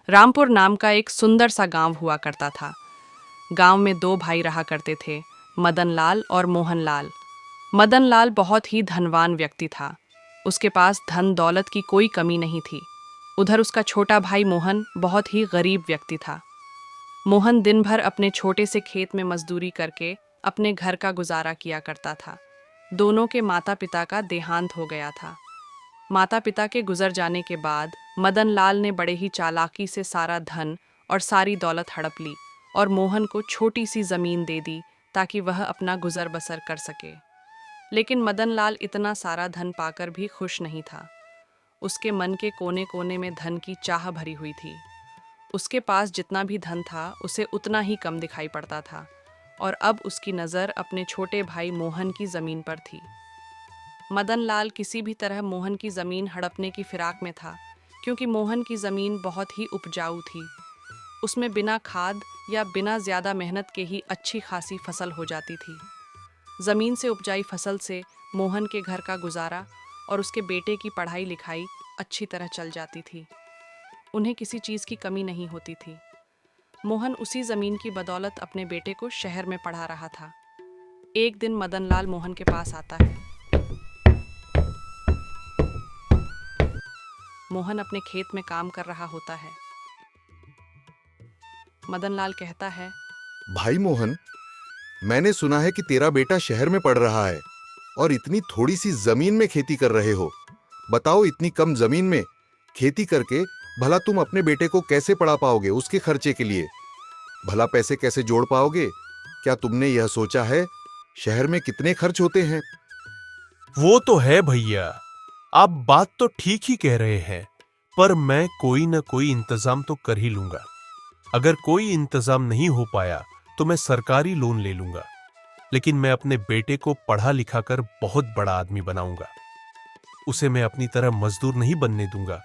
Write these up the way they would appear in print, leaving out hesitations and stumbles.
रामपुर नाम का एक सुंदर सा गांव हुआ करता था। गांव में दो भाई रहा करते थे, मदन लाल और मोहन लाल। मदन लाल बहुत ही धनवान व्यक्ति था। उसके पास धन दौलत की कोई कमी नहीं थी। उधर उसका छोटा भाई मोहन बहुत ही गरीब व्यक्ति था। मोहन दिन भर अपने छोटे से खेत में मजदूरी करके अपने घर का गुजारा किया करता था। दोनों के माता पिता का देहांत हो गया था। माता पिता के गुजर जाने के बाद मदन लाल ने बड़े ही चालाकी से सारा धन और सारी दौलत हड़प ली और मोहन को छोटी सी जमीन दे दी ताकि वह अपना गुजर बसर कर सके। लेकिन मदन लाल इतना सारा धन पाकर भी खुश नहीं था। उसके मन के कोने कोने में धन की चाह भरी हुई थी। उसके पास जितना भी धन था उसे उतना ही कम दिखाई पड़ता था और अब उसकी नज़र अपने छोटे भाई मोहन की ज़मीन पर थी। मदन लाल किसी भी तरह मोहन की ज़मीन हड़पने की फिराक में था, क्योंकि मोहन की ज़मीन बहुत ही उपजाऊ थी। उसमें बिना खाद या बिना ज़्यादा मेहनत के ही अच्छी खासी फसल हो जाती थी। ज़मीन से उपजाई फसल से मोहन के घर का गुजारा और उसके बेटे की पढ़ाई लिखाई अच्छी तरह चल जाती थी। उन्हें किसी चीज़ की कमी नहीं होती थी। मोहन उसी ज़मीन की बदौलत अपने बेटे को शहर में पढ़ा रहा था। एक दिन मदन लाल मोहन के पास आता है। मोहन अपने खेत में काम कर रहा होता है। मदन लाल कहता है, भाई मोहन, मैंने सुना है कि तेरा बेटा शहर में पढ़ रहा है और इतनी थोड़ी सी जमीन में खेती कर रहे हो। बताओ, इतनी कम जमीन में खेती करके भला तुम अपने बेटे को कैसे पढ़ा पाओगे? उसके खर्चे के लिए भला पैसे कैसे जोड़ पाओगे? क्या तुमने यह सोचा है शहर में कितने खर्च होते हैं? वो तो है भैया, आप बात तो ठीक ही कह रहे हैं, पर मैं कोई ना कोई इंतजाम तो कर ही लूंगा। अगर कोई इंतजाम नहीं हो पाया तो मैं सरकारी लोन ले लूंगा, लेकिन मैं अपने बेटे को पढ़ा लिखा कर बहुत बड़ा आदमी बनाऊंगा। उसे मैं अपनी तरह मजदूर नहीं बनने दूंगा,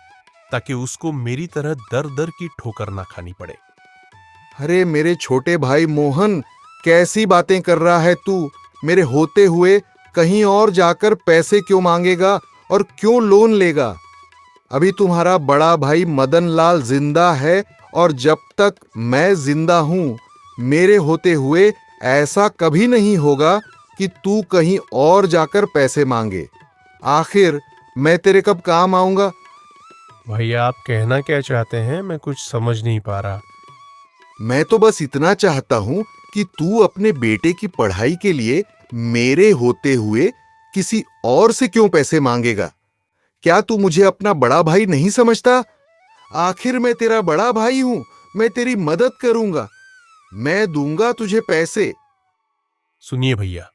ताकि उसको मेरी तरह दर दर की ठोकर ना खानी पड़े। अरे मेरे छोटे भाई मोहन, कैसी बातें कर रहा है तू? मेरे होते हुए कहीं और जाकर पैसे क्यों मांगेगा और क्यों लोन लेगा? अभी तुम्हारा बड़ा भाई मदन लाल जिंदा है और जब तक मैं जिंदा हूं, मेरे होते हुए ऐसा कभी नहीं होगा कि तू कहीं और जाकर पैसे मांगे। आखिर मैं तेरे कब काम आऊंगा? भैया, आप कहना क्या चाहते हैं? मैं कुछ समझ नहीं पा रहा। मैं तो बस इतना चाहता हूं कि तू अपने बेटे की पढ़ाई के लिए मेरे होते हुए किसी और से क्यों पैसे मांगेगा? क्या तू मुझे अपना बड़ा भाई नहीं समझता? आखिर मैं तेरा बड़ा भाई हूं, मैं तेरी मदद करूंगा, मैं दूंगा तुझे पैसे। सुनिए भैया,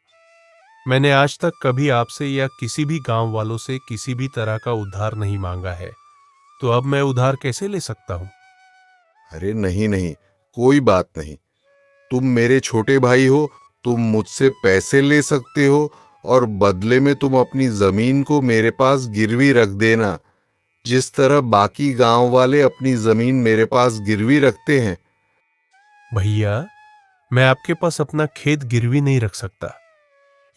मैंने आज तक कभी आपसे या किसी भी गांव वालों से किसी भी तरह का उधार नहीं मांगा है, तो अब मैं उधार कैसे ले सकता हूं? अरे नहीं नहीं, कोई बात नहीं। तुम मेरे छोटे भाई हो, तुम मुझसे पैसे ले सकते हो और बदले में तुम अपनी जमीन को मेरे पास गिरवी रख देना, जिस तरह बाकी गांव वाले अपनी जमीन मेरे पास गिरवी रखते हैं। भैया, मैं आपके पास अपना खेत गिरवी नहीं रख सकता।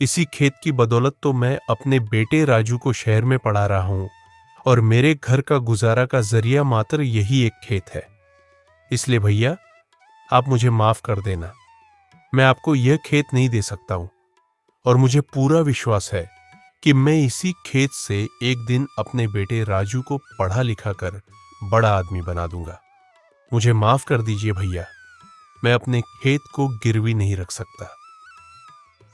इसी खेत की बदौलत तो मैं अपने बेटे राजू को शहर में पढ़ा रहा हूं और मेरे घर का गुजारा का जरिया मात्र यही एक खेत है। इसलिए भैया, आप मुझे माफ कर देना। मैं आपको यह खेत नहीं दे सकता हूं और मुझे पूरा विश्वास है कि मैं इसी खेत से एक दिन अपने बेटे राजू को पढ़ा लिखा कर बड़ा आदमी बना दूंगा। मुझे माफ कर दीजिए भैया, मैं अपने खेत को गिरवी नहीं रख सकता।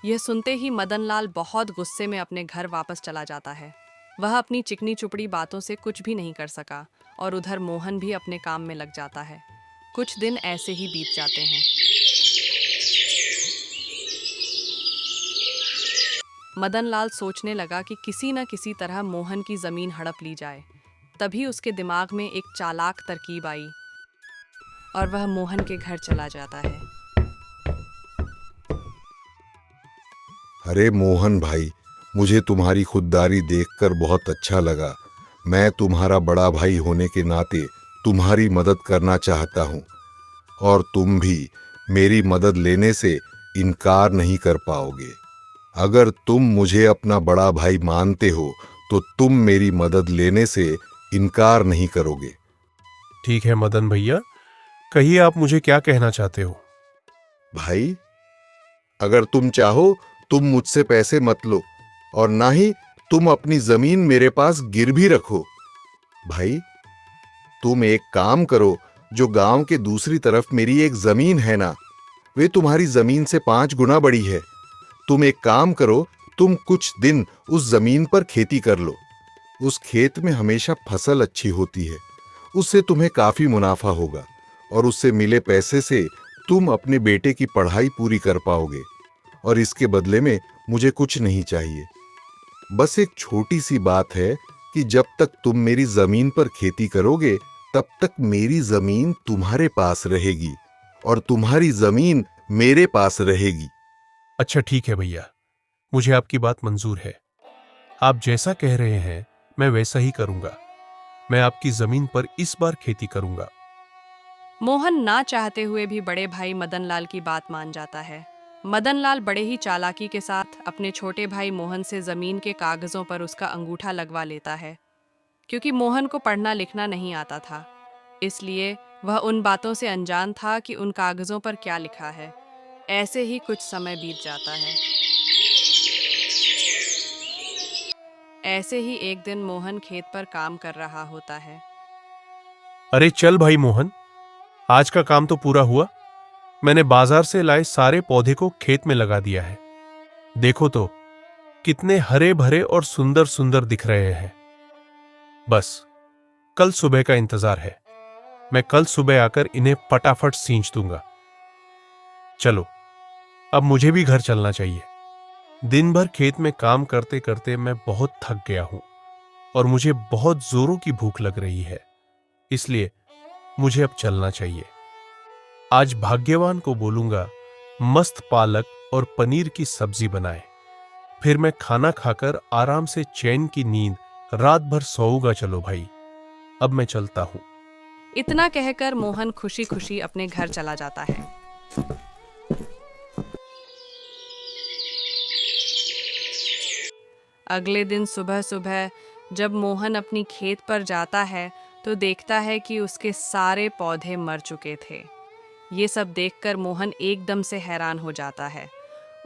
यह सुनते ही मदन लाल बहुत गुस्से में अपने घर वापस चला जाता है। वह अपनी चिकनी चुपड़ी बातों से कुछ भी नहीं कर सका और उधर मोहन भी अपने काम में लग जाता है। कुछ दिन ऐसे ही बीत जाते हैं। मदन लाल सोचने लगा कि किसी न किसी तरह मोहन की जमीन हड़प ली जाए। तभी उसके दिमाग में एक चालाक तरकीब आई और वह मोहन के घर चला जाता है। अरे मोहन भाई, मुझे तुम्हारी खुददारी देखकर बहुत अच्छा लगा। मैं तुम्हारा बड़ा भाई होने के नाते तुम्हारी मदद करना चाहता हूं और तुम भी मेरी मदद लेने से इनकार नहीं कर पाओगे। अगर तुम मुझे अपना बड़ा भाई मानते हो तो तुम मेरी मदद लेने से इनकार नहीं करोगे। ठीक है मदन भैया, कहिए आप मुझे क्या कहना चाहते हो। भाई, अगर तुम चाहो तुम मुझसे पैसे मत लो और ना ही तुम अपनी जमीन मेरे पास गिरवी रखो। भाई, तुम एक काम करो, जो गांव के दूसरी तरफ मेरी एक जमीन है ना, वे तुम्हारी जमीन से 5 गुना बड़ी है। तुम एक काम करो, तुम कुछ दिन उस जमीन पर खेती कर लो। उस खेत में हमेशा फसल अच्छी होती है, उससे तुम्हें काफी मुनाफा होगा और उससे मिले पैसे से तुम अपने बेटे की पढ़ाई पूरी कर पाओगे। और इसके बदले में मुझे कुछ नहीं चाहिए। बस एक छोटी सी बात है कि जब तक तुम मेरी जमीन पर खेती करोगे, तब तक मेरी जमीन तुम्हारे पास रहेगी और तुम्हारी जमीन मेरे पास रहेगी। अच्छा ठीक है भैया, मुझे आपकी बात मंजूर है। आप जैसा कह रहे हैं मैं वैसा ही करूंगा। मैं आपकी जमीन पर इस बार खेती करूंगा। मोहन ना चाहते हुए भी बड़े भाई मदनलाल की बात मान जाता है। मदनलाल बड़े ही चालाकी के साथ अपने छोटे भाई मोहन से जमीन के कागजों पर उसका अंगूठा लगवा लेता है। क्योंकि मोहन को पढ़ना लिखना नहीं आता था, इसलिए वह उन बातों से अनजान था कि उन कागजों पर क्या लिखा है। ऐसे ही कुछ समय बीत जाता है। ऐसे ही एक दिन मोहन खेत पर काम कर रहा होता है। अरे चल भाई मोहन, आज का काम तो पूरा हुआ। मैंने बाजार से लाए सारे पौधे को खेत में लगा दिया है। देखो तो कितने हरे भरे और सुंदर सुंदर दिख रहे हैं। बस कल सुबह का इंतजार है। मैं कल सुबह आकर इन्हें फटाफट सींच दूंगा। चलो, अब मुझे भी घर चलना चाहिए। दिन भर खेत में काम करते करते मैं बहुत थक गया हूं और मुझे बहुत जोरों की भूख लग रही है, इसलिए मुझे अब चलना चाहिए। आज भाग्यवान को बोलूंगा मस्त पालक और पनीर की सब्जी बनाए, फिर मैं खाना खाकर आराम से चैन की नींद रात भर सोऊंगा। चलो भाई, अब मैं चलता हूं। इतना कहकर मोहन खुशी खुशी अपने घर चला जाता है। अगले दिन सुबह सुबह जब मोहन अपनी खेत पर जाता है तो देखता है कि उसके सारे पौधे मर चुके थे। ये सब देखकर मोहन एकदम से हैरान हो जाता है।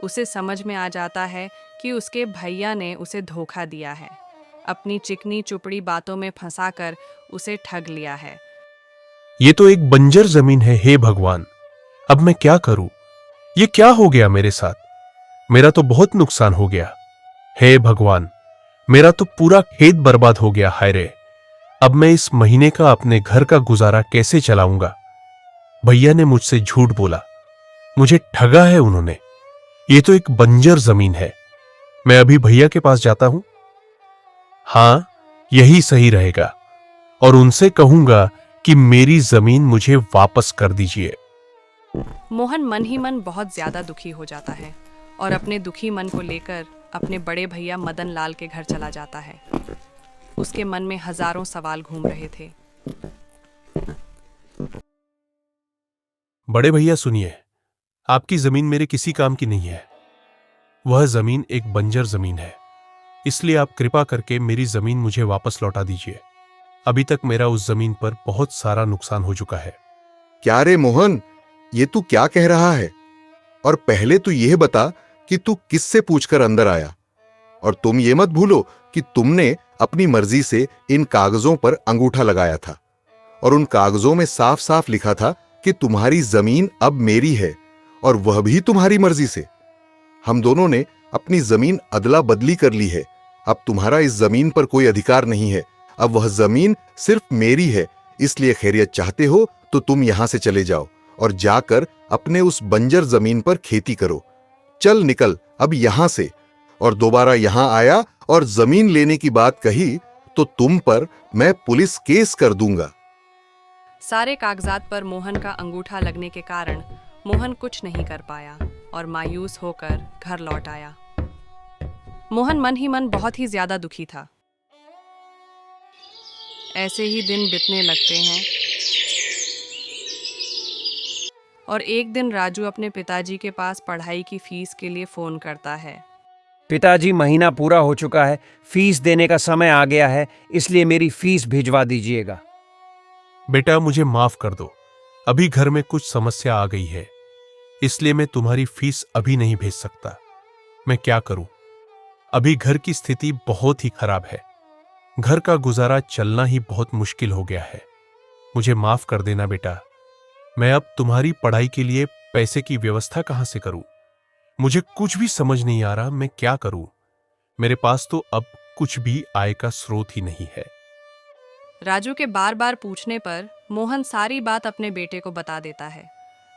उसे समझ में आ जाता है कि उसके भैया ने उसे धोखा दिया है, अपनी चिकनी चुपड़ी बातों में फंसाकर उसे ठग लिया है। ये तो एक बंजर जमीन है, हे भगवान, अब मैं क्या करूं? ये क्या हो गया मेरे साथ? मेरा तो बहुत नुकसान हो गया। हे भगवान, मेरा तो पूरा खेत बर्बाद हो गया। हाय रे, अब मैं इस महीने का अपने घर का गुजारा कैसे चलाऊंगा? भैया ने मुझसे झूठ बोला, मुझे ठगा है उन्होंने। ये तो एक बंजर जमीन है। मैं अभी भैया के पास जाता हूं। हां, यही सही रहेगा और उनसे कहूंगा कि मेरी जमीन मुझे वापस कर दीजिए। मोहन मन ही मन बहुत ज्यादा दुखी हो जाता है और अपने दुखी मन को लेकर अपने बड़े भैया मदन लाल के घर चला जाता है। उसके मन में हजारों सवाल घूम रहे थे। बड़े भैया सुनिए, आपकी जमीन मेरे किसी काम की नहीं है। वह जमीन एक बंजर जमीन है, इसलिए आप कृपा करके मेरी जमीन मुझे वापस लौटा दीजिए। अभी तक मेरा उस जमीन पर बहुत सारा नुकसान हो चुका है। क्या रे मोहन, ये तू क्या कह रहा है? और पहले तू यह बता कि तू किससे पूछकर अंदर आया। और तुम ये मत भूलो कि तुमने अपनी मर्जी से इन कागजों पर अंगूठा लगाया था और उन कागजों में साफ साफ लिखा था कि तुम्हारी जमीन अब मेरी है, और वह भी तुम्हारी मर्जी से। हम दोनों ने अपनी जमीन अदला बदली कर ली है। अब तुम्हारा इस जमीन पर कोई अधिकार नहीं है। अब वह जमीन सिर्फ मेरी है। इसलिए खैरियत चाहते हो तो तुम यहां से चले जाओ और जाकर अपने उस बंजर जमीन पर खेती करो। चल निकल अब यहां से। और दोबारा यहां आया और जमीन लेने की बात कही तो तुम पर मैं पुलिस केस कर दूंगा। सारे कागजात पर मोहन का अंगूठा लगने के कारण मोहन कुछ नहीं कर पाया और मायूस होकर घर लौट आया। मोहन मन ही मन बहुत ही ज्यादा दुखी था। ऐसे ही दिन बीतने लगते हैं और एक दिन राजू अपने पिताजी के पास पढ़ाई की फीस के लिए फोन करता है। पिताजी, महीना पूरा हो चुका है, फीस देने का समय आ गया है, इसलिए मेरी फीस भिजवा दीजिएगा। बेटा मुझे माफ कर दो, अभी घर में कुछ समस्या आ गई है, इसलिए मैं तुम्हारी फीस अभी नहीं भेज सकता। मैं क्या करूं? अभी घर की स्थिति बहुत ही खराब है, घर का गुजारा चलना ही बहुत मुश्किल हो गया है। मुझे माफ कर देना बेटा। मैं अब तुम्हारी पढ़ाई के लिए पैसे की व्यवस्था कहां से करूं? मुझे कुछ भी समझ नहीं आ रहा मैं क्या करूं। मेरे पास तो अब कुछ भी आय का स्रोत ही नहीं है। राजू के बार बार पूछने पर मोहन सारी बात अपने बेटे को बता देता है।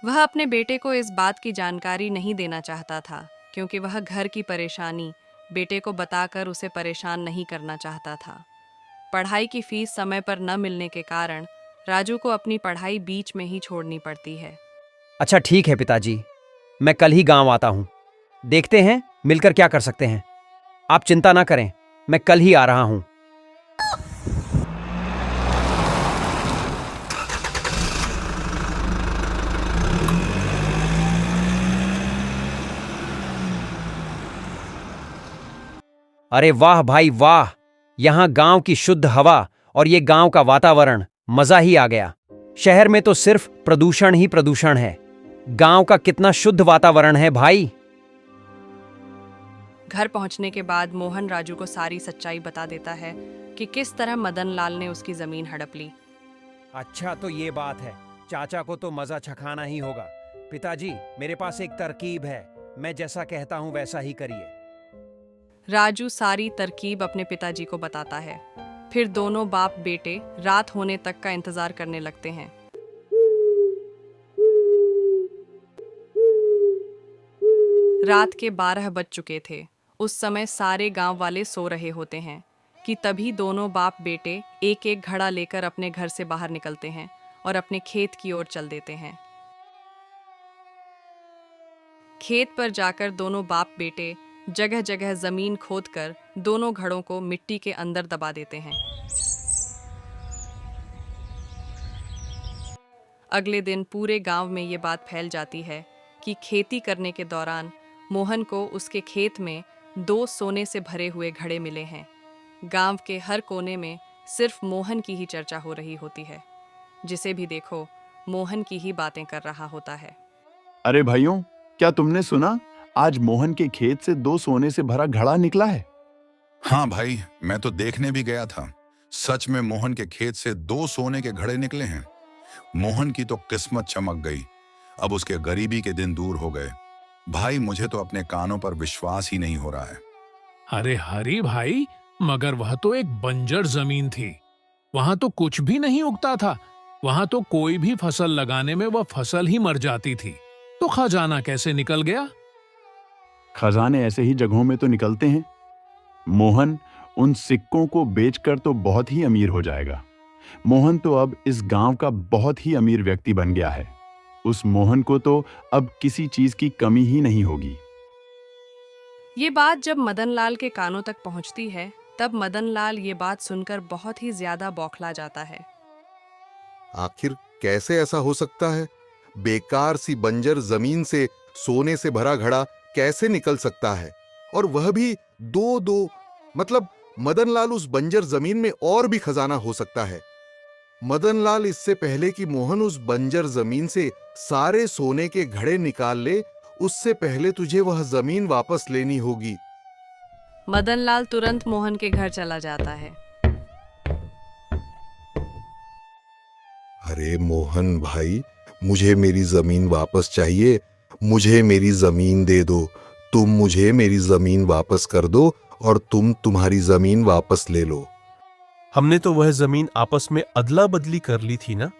वह अपने बेटे को इस बात की जानकारी नहीं देना चाहता था, क्योंकि वह घर की परेशानी बेटे को बताकर उसे परेशान नहीं करना चाहता था। पढ़ाई की फीस समय पर न मिलने के कारण राजू को अपनी पढ़ाई बीच में ही छोड़नी पड़ती है। अच्छा ठीक है पिताजी, मैं कल ही गांव आता हूं। देखते हैं मिलकर क्या कर सकते हैं। आप चिंता ना करें, मैं कल ही आ रहा हूं। अरे वाह भाई वाह, यहां गांव की शुद्ध हवा और ये गांव का वातावरण, मजा ही आ गया। शहर में तो सिर्फ प्रदूषण ही प्रदूषण है। गांव का कितना शुद्ध वातावरण है भाई। घर पहुंचने के बाद मोहन राजू को सारी सच्चाई बता देता है कि किस तरह मदन लाल ने उसकी जमीन हड़प ली। अच्छा तो ये बात है, चाचा को तो मजा चखाना ही होगा। पिताजी मेरे पास एक तरकीब है, मैं जैसा कहता हूं वैसा ही करिए। राजू सारी तरकीब अपने पिताजी को बताता है। फिर दोनों बाप बेटे रात होने तक का इंतजार करने लगते हैं। रात के 12 बज चुके थे। उस समय सारे गांव वाले सो रहे होते हैं कि तभी दोनों बाप बेटे एक एक घड़ा लेकर अपने घर से बाहर निकलते हैं और अपने खेत की ओर चल देते हैं। खेत पर जाकर दोनों बाप बेटे जगह जगह जमीन खोदकर दोनों घड़ों को मिट्टी के अंदर दबा देते हैं। अगले दिन पूरे गांव में ये बात फैल जाती है कि खेती करने के दौरान मोहन को उसके खेत में 2 सोने से भरे हुए घड़े मिले हैं। गांव के हर कोने में सिर्फ मोहन की ही चर्चा हो रही होती है। जिसे भी देखो मोहन की ही बातें कर रहा होता है। अरे भाइयों, क्या तुमने सुना? आज मोहन के खेत से 2 सोने से भरा घड़ा निकला है। हाँ भाई, मैं तो देखने भी गया था। सच में मोहन के खेत से 2 सोने के घड़े निकले हैं। मोहन की तो किस्मत चमक गई। अब उसके गरीबी के दिन दूर हो गए। भाई, मुझे तो अपने कानों पर विश्वास ही नहीं हो रहा है। अरे हरी भाई, मगर वह तो एक बंजर जमीन थी। वहां तो कुछ भी नहीं उगता था। वहां तो कोई भी फसल लगाने में वह फसल ही मर जाती थी। तो खजाना कैसे निकल गया? खजाने ऐसे ही जगहों में तो निकलते हैं। मोहन उन सिक्कों को बेचकर तो बहुत ही अमीर हो जाएगा। मोहन तो अब इस गांव का बहुत ही अमीर व्यक्ति बन गया है। उस मोहन को तो अब किसी चीज की कमी ही नहीं होगी। ये बात जब मदन लाल के कानों तक पहुंचती है, तब मदन लाल ये बात सुनकर बहुत ही ज्यादा बौखला जाता है। आखिर कैसे ऐसा हो सकता है? बेकार सी बंजर जमीन से सोने से भरा घड़ा कैसे निकल सकता है? और वह भी 2-2। मतलब मदन लाल उस बंजर जमीन में और भी खजाना हो सकता है। मदन लाल, इससे पहले कि मोहन उस बंजर जमीन से सारे सोने के घड़े निकाल ले, उससे पहले तुझे वह जमीन वापस लेनी होगी। मदन लाल तुरंत मोहन के घर चला जाता है। अरे मोहन भाई, मुझे मेरी जमीन वापस चाहिए। मुझे मेरी जमीन दे दो। तुम मुझे मेरी जमीन वापस कर दो और तुम तुम्हारी जमीन वापस ले लो। हमने तो वह जमीन आपस में अदला बदली कर ली थी ना,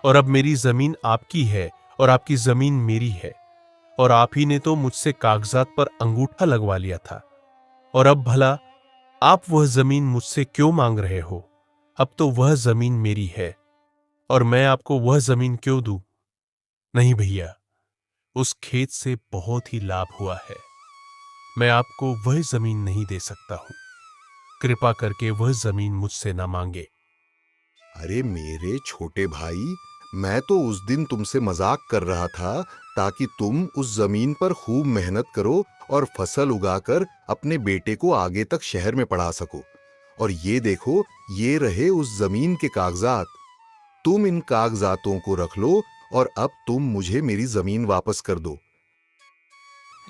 और अब मेरी जमीन आपकी है और आपकी जमीन मेरी है। और आप ही ने तो मुझसे कागजात पर अंगूठा लगवा लिया था, और अब भला आप वह जमीन मुझसे क्यों मांग रहे हो? अब तो वह जमीन मेरी है और मैं आपको वह जमीन क्यों दूं? नहीं भैया, उस खेत से बहुत ही लाभ हुआ है। मैं आपको वह जमीन नहीं दे सकता हूं। कृपा करके वह जमीन मुझसे ना मांगे। अरे मेरे छोटे भाई, मैं तो उस दिन तुमसे मजाक कर रहा था ताकि तुम उस जमीन पर खूब मेहनत करो और फसल उगाकर अपने बेटे को आगे तक शहर में पढ़ा सको। और ये देखो, ये रहे उस जमीन के कागजात। तुम इन कागजातों को रख लो और अब तुम मुझे मेरी जमीन वापस कर दो।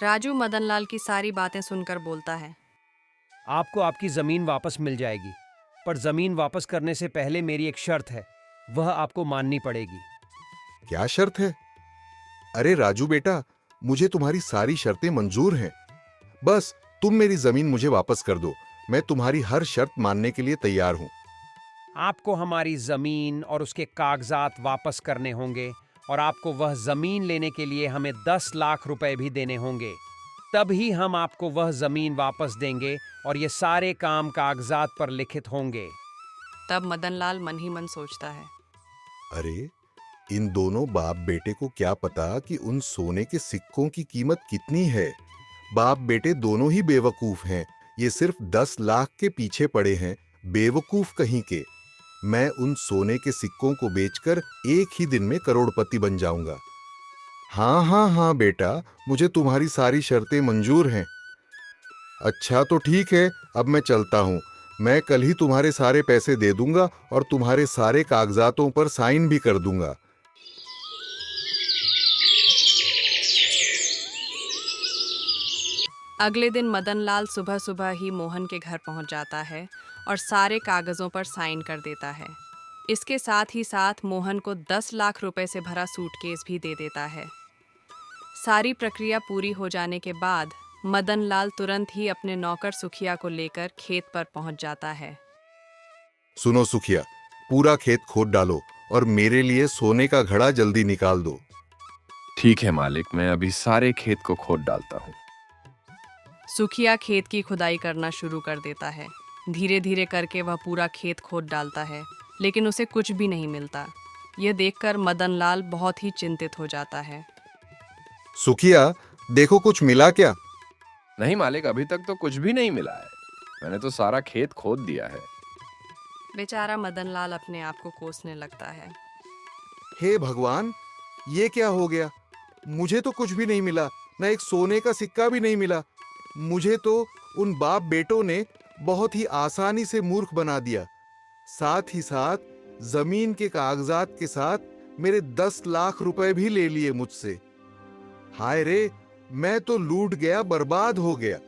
राजू मदनलाल की सारी बातें सुनकर बोलता है, आपको आपकी जमीन वापस मिल जाएगी, पर जमीन वापस करने से पहले मेरी एक शर्त है, वह आपको माननी पड़ेगी। क्या शर्त है? अरे राजू बेटा, मुझे तुम्हारी सारी शर्तें मंजूर हैं। बस तुम मेरी जमीन मुझे वापस कर दो। मैं तुम्हारी हर शर्त मानने के लिए तैयार हूं। आपको हमारी जमीन और उसके कागजात वापस करने होंगे, और आपको वह जमीन लेने के लिए हमें 10 लाख रुपए भी देने होंगे। तभी हम आपको वह जमीन वापस देंगे और ये सारे काम कागजात पर लिखित होंगे। तब मदनलाल मन ही मन सोचता है, अरे इन दोनों बाप बेटे को क्या पता कि उन सोने के सिक्कों की कीमत कितनी है। बाप बेटे दोनों ही बेवकूफ हैं। ये सिर्फ 10 लाख के पीछे पड़े हैं, बेवकूफ कहीं के। मैं उन सोने के सिक्कों को बेचकर एक ही दिन में करोड़पति बन जाऊंगा। हाँ हाँ हाँ बेटा, मुझे तुम्हारी सारी शर्तें मंजूर हैं। अच्छा तो ठीक है, अब मैं चलता हूँ। मैं कल ही तुम्हारे सारे पैसे दे दूंगा और तुम्हारे सारे कागजातों पर साइन भी कर दूंगा। अगले दिन मदनलाल सुबह सुबह ही मोहन के घर पहुंच जाता है और सारे कागजों पर साइन कर देता है। इसके साथ ही साथ मोहन को 10 लाख रुपए से भरा सूटकेस भी दे देता है। सारी प्रक्रिया पूरी हो जाने के बाद मदनलाल तुरंत ही अपने नौकर सुखिया को लेकर खेत पर पहुंच जाता है। सुनो सुखिया, पूरा खेत खोद डालो और मेरे लिए सोने का घड़ा जल्दी निकाल दो। ठीक है मालिक, मैं अभी सारे खेत को खोद डालता हूँ। सुखिया खेत की खुदाई करना शुरू कर देता है। धीरे धीरे करके वह पूरा खेत खोद डालता है, लेकिन उसे कुछ भी नहीं मिलता। यह देखकर मदनलाल बहुत ही चिंतित हो जाता है। सुखिया, देखो कुछ मिला क्या? नहीं मालिक, अभी तक तो कुछ भी नहीं मिला है। मैंने तो सारा खेत खोद दिया है। बेचारा मदनलाल अपने आप को कोसने लगता है। हे भगवान, ये क्या हो गया? मुझे तो कुछ भी नहीं मिला, न एक सोने का सिक्का भी नहीं मिला। मुझे तो उन बाप बेटों ने बहुत ही आसानी से मूर्ख बना दिया। साथ ही साथ जमीन के कागजात के साथ मेरे 10 लाख रुपए भी ले लिए मुझसे। हाय रे, मैं तो लूट गया, बर्बाद हो गया।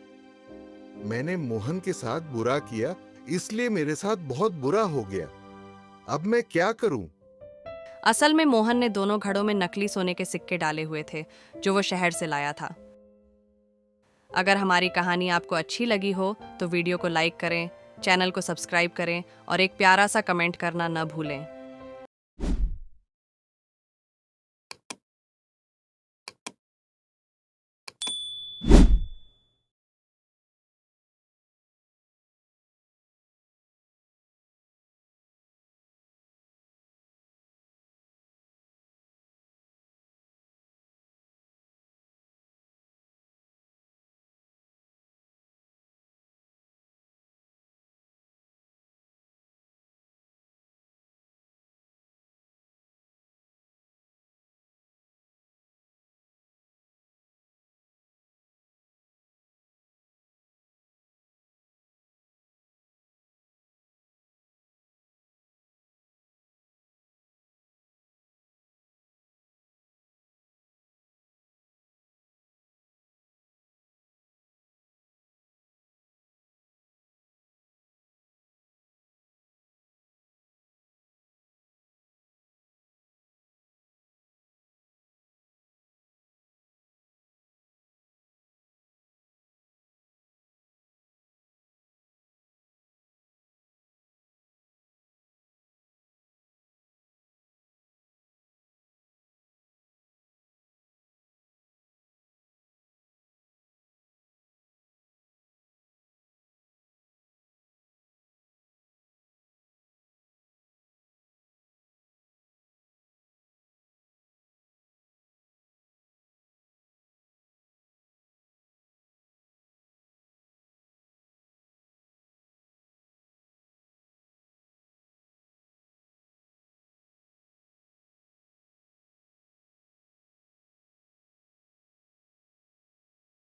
मैंने मोहन के साथ बुरा किया, इसलिए मेरे साथ बहुत बुरा हो गया। अब मैं क्या करूं? असल में मोहन ने दोनों घड़ों में नकली सोने के सिक्के डाले हुए थे, जो वो शहर से लाया था। अगर हमारी कहानी आपको अच्छी लगी हो तो वीडियो को लाइक करें, चैनल को सब्सक्राइब करें और एक प्यारा सा कमेंट करना न भूलें।